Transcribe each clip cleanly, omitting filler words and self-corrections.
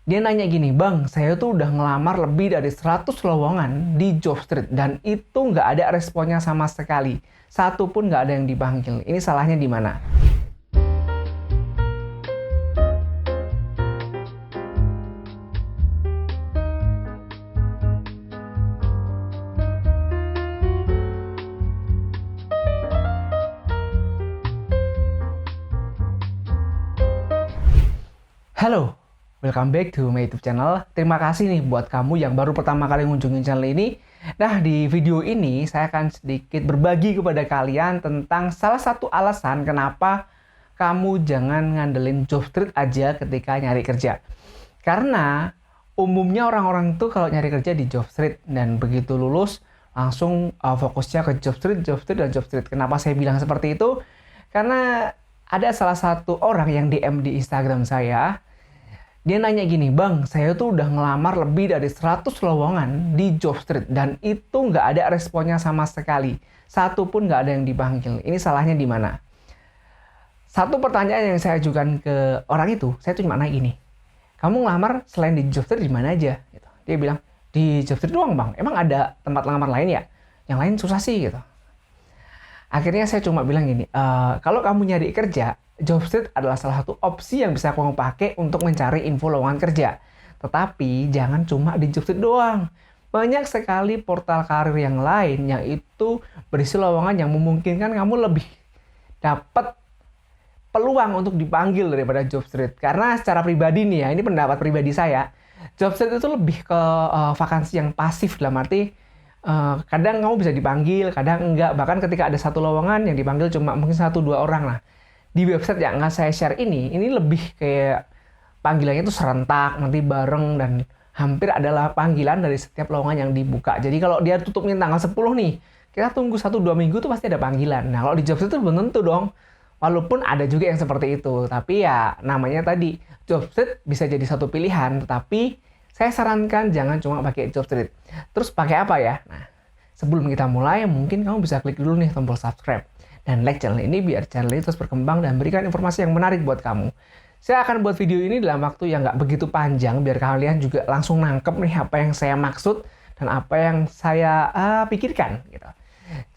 Dia nanya gini, "Bang, saya tuh udah ngelamar lebih dari 100 lowongan di Jobstreet dan itu nggak ada responnya sama sekali. Satu pun nggak ada yang dipanggil. Ini salahnya di mana?" Halo, welcome back to my YouTube channel. Terima kasih nih buat kamu yang baru pertama kali ngunjungin channel ini. Nah, di video ini saya akan sedikit berbagi kepada kalian tentang salah satu alasan kenapa kamu jangan ngandelin Jobstreet aja ketika nyari kerja. Karena umumnya orang-orang tuh kalau nyari kerja di Jobstreet dan begitu lulus langsung fokusnya ke Jobstreet, Jobstreet, dan Jobstreet. Kenapa saya bilang seperti itu? Karena ada salah satu orang yang DM di Instagram saya. Dia nanya gini, "Bang, saya tuh udah ngelamar lebih dari 100 lowongan di Jobstreet dan itu nggak ada responnya sama sekali. Satu pun nggak ada yang dipanggil. Ini salahnya di mana?" Satu pertanyaan yang saya ajukan ke orang itu, saya tuh cuma nanya gini, "Kamu ngelamar selain di Jobstreet di mana aja?" Gitu. Dia bilang, "Di Jobstreet doang, Bang. Emang ada tempat ngelamar lain ya? Yang lain susah sih." Gitu. Akhirnya saya cuma bilang gini, "Kalau kamu nyari kerja, Jobstreet adalah salah satu opsi yang bisa kamu pakai untuk mencari info lowongan kerja. Tetapi jangan cuma di Jobstreet doang. Banyak sekali portal karir yang lain yang itu berisi lowongan yang memungkinkan kamu lebih dapat peluang untuk dipanggil daripada Jobstreet. Karena secara pribadi nih ya, ini pendapat pribadi saya, Jobstreet itu lebih ke vakansi yang pasif, dalam arti kadang kamu bisa dipanggil, kadang enggak. Bahkan ketika ada satu lowongan yang dipanggil cuma mungkin 1-2 orang lah. Di website yang akan saya share ini lebih kayak panggilannya itu serentak, nanti bareng, dan hampir adalah panggilan dari setiap lowongan yang dibuka. Jadi kalau dia tutupnya tanggal 10 nih, kita tunggu 1-2 minggu tuh pasti ada panggilan. Nah, kalau di Jobstreet itu belum tentu dong. Walaupun ada juga yang seperti itu. Tapi ya namanya tadi, Jobstreet bisa jadi satu pilihan, tetapi saya sarankan jangan cuma pakai Jobstreet. Terus pakai apa ya? Nah, sebelum kita mulai, mungkin kamu bisa klik dulu nih tombol subscribe dan like channel ini biar channel ini terus berkembang dan berikan informasi yang menarik buat kamu. Saya akan buat video ini dalam waktu yang nggak begitu panjang biar kalian juga langsung nangkep nih apa yang saya maksud dan apa yang saya pikirkan gitu.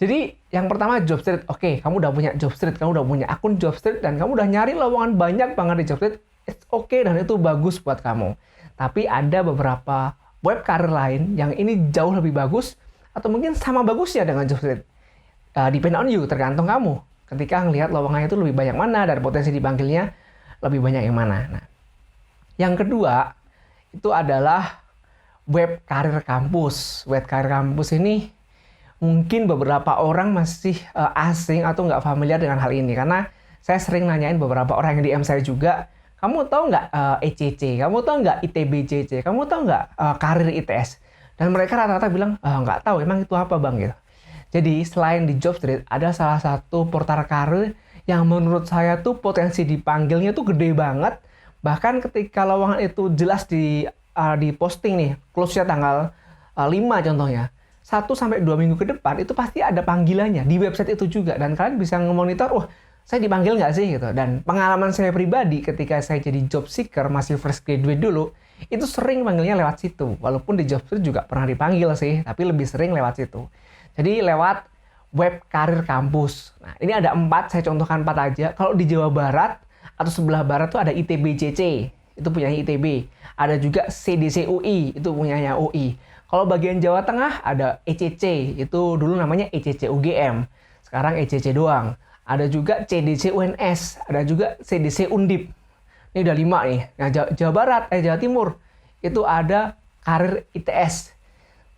Jadi yang pertama Jobstreet. Oke, kamu udah punya Jobstreet, kamu udah punya akun Jobstreet dan kamu udah nyari lowongan banyak banget di Jobstreet. It's okay dan itu bagus buat kamu. Tapi ada beberapa web karir lain yang ini jauh lebih bagus atau mungkin sama bagusnya dengan Jobstreet. Depend on you, tergantung kamu. Ketika ngelihat lowongannya itu lebih banyak mana dan potensi dipanggilnya lebih banyak yang mana. Nah, yang kedua itu adalah web karir kampus. Web karir kampus ini mungkin beberapa orang masih asing atau nggak familiar dengan hal ini karena saya sering nanyain beberapa orang yang DM saya juga, "Kamu tahu nggak ECC? Kamu tahu nggak ITBCC? Kamu tahu nggak karir ITS?" Dan mereka rata-rata bilang, "Nggak tahu, emang itu apa, Bang?" Gitu. Jadi selain di Jobstreet, ada salah satu portal karir yang menurut saya tuh potensi dipanggilnya tuh gede banget. Bahkan ketika lowongan itu jelas di posting nih, close-nya tanggal 5 contohnya. 1-2 minggu ke depan itu pasti ada panggilannya di website itu juga. Dan kalian bisa ngemonitor, "Wah, saya dipanggil nggak sih?" Gitu. Dan pengalaman saya pribadi ketika saya jadi job seeker, masih fresh graduate dulu, itu sering panggilnya lewat situ. Walaupun di Jobstreet juga pernah dipanggil sih, tapi lebih sering lewat situ. Jadi lewat web karir kampus. Nah, ini ada 4, saya contohkan 4 aja. Kalau di Jawa Barat atau sebelah barat tuh ada ITBCC, itu punyanya ITB. Ada juga CDC UI, itu punyanya UI. Kalau bagian Jawa Tengah ada ECC, itu dulu namanya ECC UGM. Sekarang ECC doang. Ada juga CDC UNS, ada juga CDC Undip. Ini udah 5 nih. Nah, Jawa Timur itu ada karir ITS.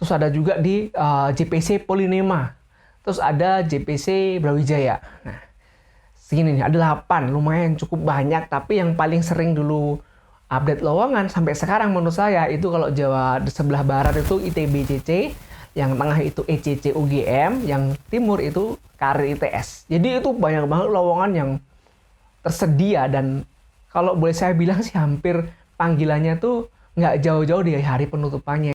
Terus ada juga di JPC Polinema. Terus ada JPC Brawijaya. Nah, segini nih, ada 8. Lumayan cukup banyak. Tapi yang paling sering dulu update lowongan sampai sekarang menurut saya itu kalau Jawa sebelah barat itu ITBCC, yang tengah itu ECC UGM, yang timur itu karir ITS. Jadi itu banyak banget lowongan yang tersedia dan kalau boleh saya bilang sih hampir panggilannya tuh nggak jauh-jauh dari hari penutupannya.